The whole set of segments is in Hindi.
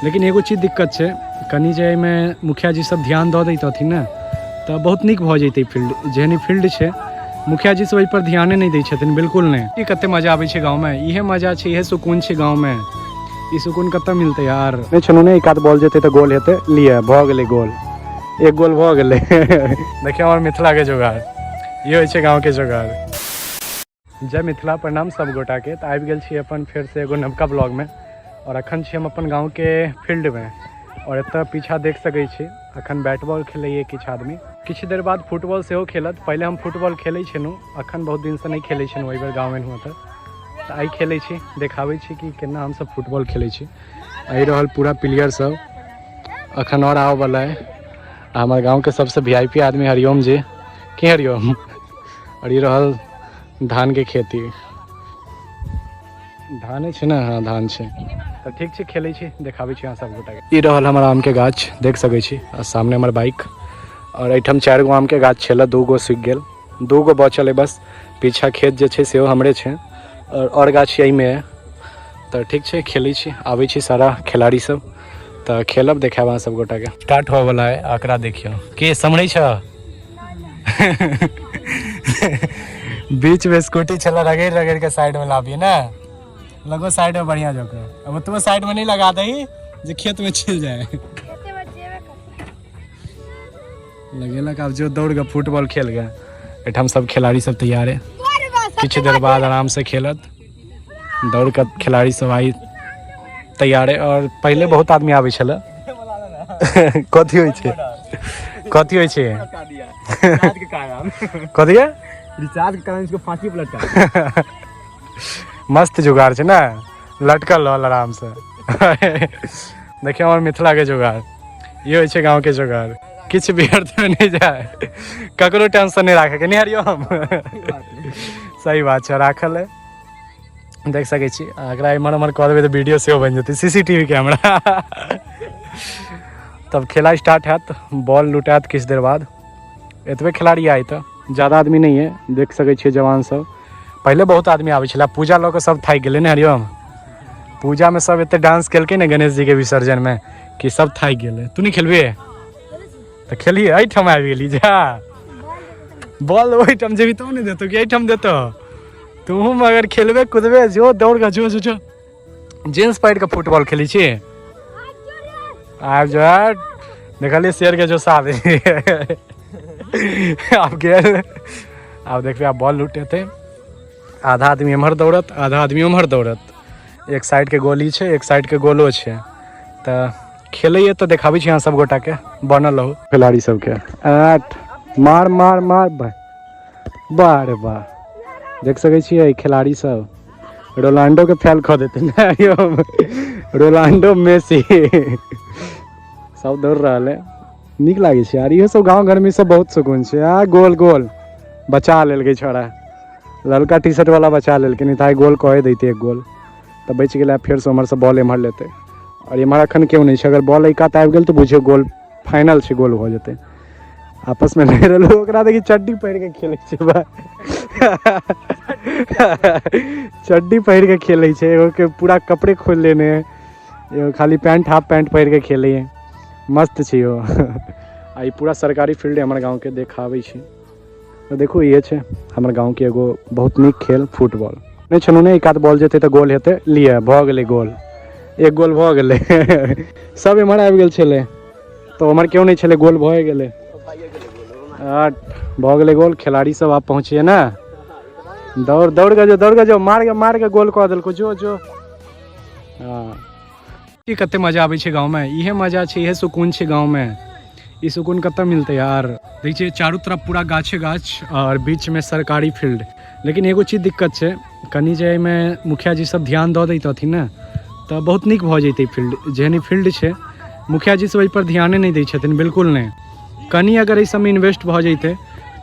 लेकिन एगो चीज दिक्कत है कनी जे में मुखिया जी सब ध्यान दऽ दैतथिन ना तो बहुत निक भऽ जैतै फील्ड। जेहन फील्ड है मुखिया जी सब ओहि पर ध्याने नहीं दै छथिन, बिल्कुल नहीं। कते मजा आबै छै गाँव में, इहे मजा छै, इहे सुकून छै गाँव में। ई सुकून कतऽ मिलतै यार। नहीं छनु ने एक आध बॉल जेतै तऽ गोल हेतै, लिए भऽ गेलै गोल, एक गोल भऽ गेलै। देखियौ हमर मिथिला के जोगाड़, ये होइ छै गाँव के जोगाड़। जय मिथिला, प्रणाम सब गोटा के। तऽ आबि गेल छी अपन फेर से एगो नवका ब्लॉग में, और अखन छी हम अपन गाँव के फील्ड में। और एतऽ पीछा देख सकै छी अखन बैट बॉल खेलैए किछु आदमी, किछु देर बाद फुटबॉल सेहो खेलत। पहले हम फुटबॉल खेलै छलहुँ, अखन बहुत दिन से नहीं खेलै छलहुँ, एहि बेर गाँव में हुआ तऽ आइ खेलै छी, देखाबै छी कि केना हम सब फुटबॉल खेलै छी। आइ रहल पूरा प्लेयर सब, अखन और आबऽ वाला है। हमारे गाँव के सबसे VIP आदमी हरिओम जी, की हरिओम। और ये रहल धान के खेती, धाने छै ना, हाँ धान छै। तो ठीक छै, खेलै छी, देखाबै छी अहाँ सब गोटा के। ई रहल हमर आम के गाछ, देख सकै छी, और सामने हमर बाइक। और एहिठाम 4 गो आम के गाछ छलै, 2 गो सूखि गेल, 2 गो बचल है बस। पीछा खेत जे छै सेहो हमरे छै, और गाछ यही में है। तो ठीक छै, खेलै छी, आबै छी सारा खिलाड़ी सब, तो खेलब, देखाब अहाँ सब गोटा के। स्टार्ट होवे वाला है, आंकड़ा देखियो के समझै छ। बीच में स्कूटी चला, रगड़ रगड़ के साइड में लाबिए ना, लगो साइड में बढ़िया जोकर। अब तुम्हें साइड में नहीं लगा दही जो खेत में छिल जाए। लगेलक, अब जो दौड़ के फुटबॉल खेल गए। एठाम सब खिलाड़ी सब तैयार है, कुछ देर बाद आराम से खेलत। दौड़ के खिलाड़ी सब आई तैयार है। और पहले बहुत आदमी आबै छले। कथी होइ छै, कथी होइ छै, कथी है रिचार्ज के कारण इसको फांसी पर लटका। मस्त जुगाड़ छै ना, लटकल रहल आराम से। देखियो हमर मिथिला के जुगाड़, ये होइ छै गाँव के जुगाड़। किछु व्यर्थ में नहीं जाए, ककरो टेंशन नहीं राखे के, नहीं हरिओम। सही बात है, राखल है, देख सकै छी। अगर एमहर उमहर कऽ देबै तऽ वीडियो सेहो बनि जेतै, CCTV कैमरा। तब खेला स्टार्ट हैत, बॉल लुटात किछु देर बाद। एतबे खिलाड़ी आइ तऽ ज़्यादा आदमी नहीं है, देख सकै छियै जवान सब। पहले बहुत आदमी आबै छलै, पूजा लऽ कऽ सब थाकि गेलै ने हरिओम। पूजा में सब एते डांस केलकै ने गणेश जी के विसर्जन में कि सब थाकि गेलै। तू नहीं खेलबी तो खेलिए, एहिठाम आबि गेली जा। बॉल ओहिठाम जेबी तो नहीं देतो कि एहिठाम देतो। तुम अगर खेलबे कूदबे जो दौड़ के जो जो जींस पैंट के फुटबॉल खेली छी। आब जो देखलिए शेर के जो साथ। आब गेल, आब देखबे आब बॉल लुटेते। आधा आदमी एम्हर दौड़त, आधा आदमी उम्हर दौड़त। एक साइड के गोली छै, एक साइड के गोलो छै। तऽ खेलैए तऽ देखाबै छी अहाँ सब गोटा के, बनल रहू खिलाड़ी सबके। 8 मार मार मार, वाह रे वाह, देख सकै छियै खिलाड़ी सब। रोनाल्डो के फेल कऽ देते ना, रोनाल्डो मेसी सब दौड़ रहल है। नीक लागे छै यार, इहो सब गाँव घर में सब बहुत सुकून छै। गोल गोल बचा लेलकै छोड़ा, ललका टी शर्ट वाला बचा लेलकै, नहीं तो गोल कहे देते एक गोल। तो बच गया, फिर से उम्हर से बॉल एम्हर लेते। और एम्हर अखन क्यों नहीं है, अगर बॉल एक आबि गेल तो बुझियो गोल फाइनल छै, गोल हो जेते। आपस में नहीं रहलो, ओकरा देखी चड्डी पहिर के खेले छै। चड्डी पहिर के खेले छै, एगो के पूरा कपड़े खोल लेने, एगो खाली पैंट हाफ पैंट पहिर के खेले है। मस्त छै यो। आई पूरा सरकारी फील्ड है हमर गाँव के, देखाबै छी। तो देखो ये छै हमर गाँव के एगो बहुत निक खेल फुटबॉल। नहीं छनु ने एक आध बॉल जेतै तऽ गोल हेतै, लिए भऽ गेलै गोल, एक गोल भऽ गेलै। सब एम्हर आबि गेल छलै, तो उम्हर क्यों नहीं छलै, गोल भऽ गेलै। 8 भऽ गेलै गोल। खिलाड़ी सब आप पहुँचिए ना, दौड़ दौड़ के जो, दौड़ के जो, मार के गोल कऽ देलको, जो जो। हाँ, कते मजा आबै छै गाँव में, इहे मजा छै, इहे सुकून छै गाँव में। ई सुकून कतऽ मिलतै यार। देखिए चारों तरफ पूरा गाछे गाछ, और बीच में सरकारी फील्ड। लेकिन एगो चीज दिक्कत छै, कनी जे में मुखिया जी सब ध्यान दऽ दैतथिन ना तो बहुत निक भऽ जैतै फील्ड। जेहन फील्ड छै मुखिया जी सब ओहि पर ध्याने नहीं दै छथिन, बिल्कुल नहीं। कनी अगर एहि सबमें इन्वेस्ट भऽ जैतै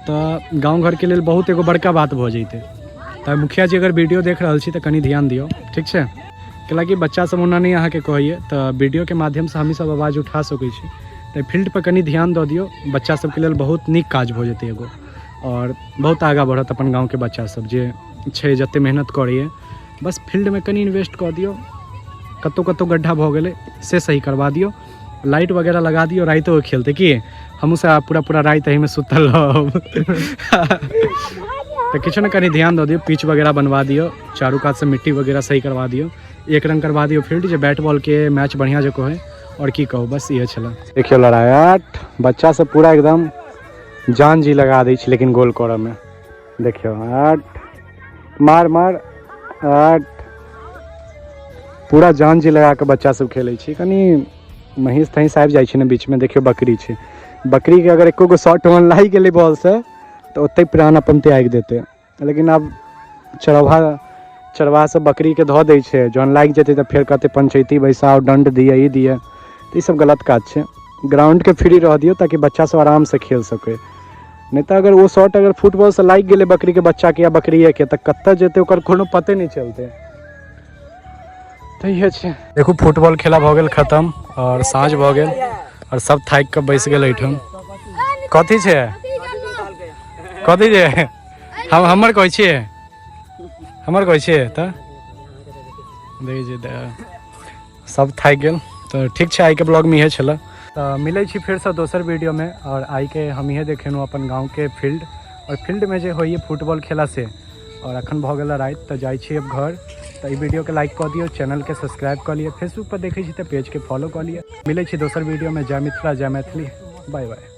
तो गाँव घर के लेल बहुत एगो बड़का बात भऽ जैतै। तो मुखिया जी अगर वीडियो देख रहल छी तो कनी ध्यान दियो, ठीक छै। कैलाकि बच्चा सब ओना नहीं अहाँके कहैए, तो वीडियो के माध्यम से हमही सब आवाज उठा सकै छी। तो फील्ड पर कनी ध्यान दऽ दियो, बच्चा सबके लेल बहुत निक काज भऽ जेतै एगो। और बहुत आगाँ बढ़त अपन गाँव के बच्चा सब जे छै, जते मेहनत करैए। बस फील्ड में कनी इन्वेस्ट कऽ दियो, कतौ कतौ गड्ढा भ गेलै से सही करवा दियो, लाइट वगैरह लगा दियो, राइतो खेलते कि हमहूँ से पूरा पूरा रात एहिमे सुतल रहब। तो किछु ने कनी ध्यान दऽ दियो, पिच वगैरह बनवा दियो, चारू कात से मिट्टी वगैरह सही करवा दियो, एक रंग करवा दियो फील्ड, जे बैट बॉल के मैच बढ़िया जको है। और की कहू, बस ये छला। देखियो लड़ाई बच्चा सब पूरा एकदम जान जी लगा दै छै लेकिन गोल करऽ में। देखियो मार मार पूरा जान जी लगा के बच्चा सब खेलै छै। कनी महींस तहींस आबि जाइ छै ने बीच में। देखियो बकरी छै, बकरी के अगर एको गो शॉट वन लागि गेलै बॉल से तो ओते प्राण अपन त्याग देते, लेकिन अब चरवा से बकरी के धो दै छै, जहन लागि जेतै तो फेर कहते पंचायती बैसाओ, दंड दिए, ई दिए। तो ये सब गलत काज छै। ग्राउंड के फ्री रह दियो ताकि बच्चा सब आराम से खेल सके। नहीं तो अगर वो शॉट अगर फुटबॉल से लागि गेलै बकरी के बच्चा के या बकरिए के तो कत्ते जेतै ओकर कोनो पते नहीं चलते। तो ये छै, देखू फुटबॉल खेला भ गेल खत्म और साँझ भ गेल और सब थाकि के बैस गेल एठन। कथी छै कथी छै हमर कहै छियै, हमर कहै छियै तऽ सब थाकि गेल। तो ठीक है, आई के ब्लॉग में इहे छला। तो मिले छी फिर से दोसर वीडियो में। और आई के हम इहे देखेलहुँ अपन गाँव के फील्ड, और फील्ड में जो होइए फुटबॉल खेला से। और अखन भ गेल रात, तो जाइ छी अब घर। तो ई वीडियो के लाइक कर दियो, चैनल के सब्सक्राइब कर लिए, फेसबुक पर देखे छी तो पेज के फॉलो कर लिए। मिले छी दोसर वीडियो में। जय मिथिला जय मैथिली, बाय बाय।